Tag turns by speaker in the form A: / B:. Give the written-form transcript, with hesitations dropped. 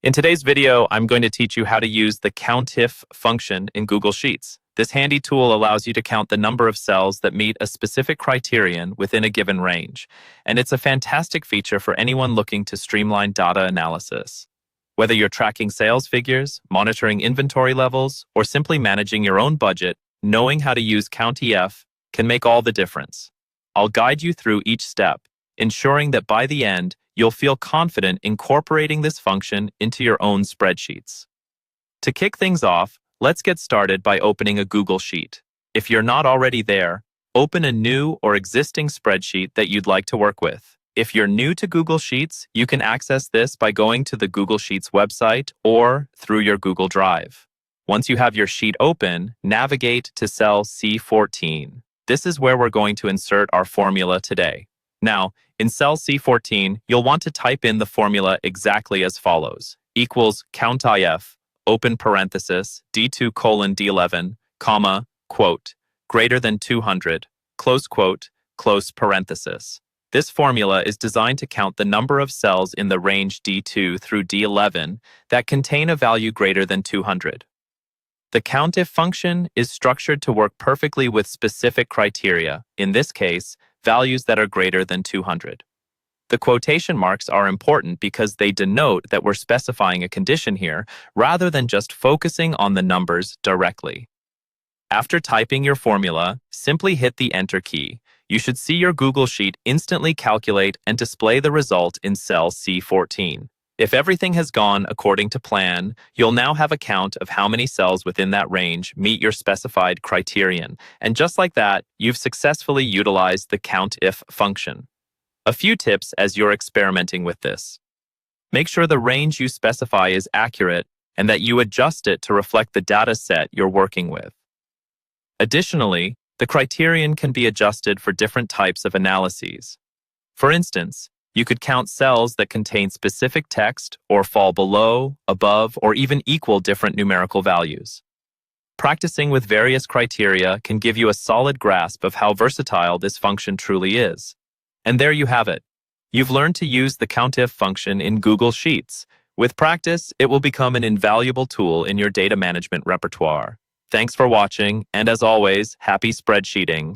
A: In today's video, I'm going to teach you how to use the COUNTIF function in Google Sheets. This handy tool allows you to count the number of cells that meet a specific criterion within a given range, and it's a fantastic feature for anyone looking to streamline data analysis. Whether you're tracking sales figures, monitoring inventory levels, or simply managing your own budget, knowing how to use COUNTIF can make all the difference. I'll guide you through each step, ensuring that by the end, you'll feel confident incorporating this function into your own spreadsheets. To kick things off, let's get started by opening a Google Sheet. If you're not already there, open a new or existing spreadsheet that you'd like to work with. If you're new to Google Sheets, you can access this by going to the Google Sheets website or through your Google Drive. Once you have your sheet open, navigate to cell C14. This is where we're going to insert our formula today. Now, in cell C14, you'll want to type in the formula exactly as follows: equals COUNTIF, open parenthesis, D2 colon D11, comma, quote, greater than 200, close quote, close parenthesis. This formula is designed to count the number of cells in the range D2 through D11 that contain a value greater than 200. The COUNTIF function is structured to work perfectly with specific criteria, in this case, values that are greater than 200. The quotation marks are important because they denote that we're specifying a condition here rather than just focusing on the numbers directly. After typing your formula, simply hit the Enter key. You should see your Google Sheet instantly calculate and display the result in cell C14. If everything has gone according to plan, you'll now have a count of how many cells within that range meet your specified criterion. And just like that, you've successfully utilized the COUNTIF function. A few tips as you're experimenting with this. Make sure the range you specify is accurate and that you adjust it to reflect the data set you're working with. Additionally, the criterion can be adjusted for different types of analyses. For instance, you could count cells that contain specific text or fall below, above, or even equal different numerical values. Practicing with various criteria can give you a solid grasp of how versatile this function truly is. And there you have it. You've learned to use the COUNTIF function in Google Sheets. With practice, it will become an invaluable tool in your data management repertoire. Thanks for watching, and as always, happy spreadsheeting.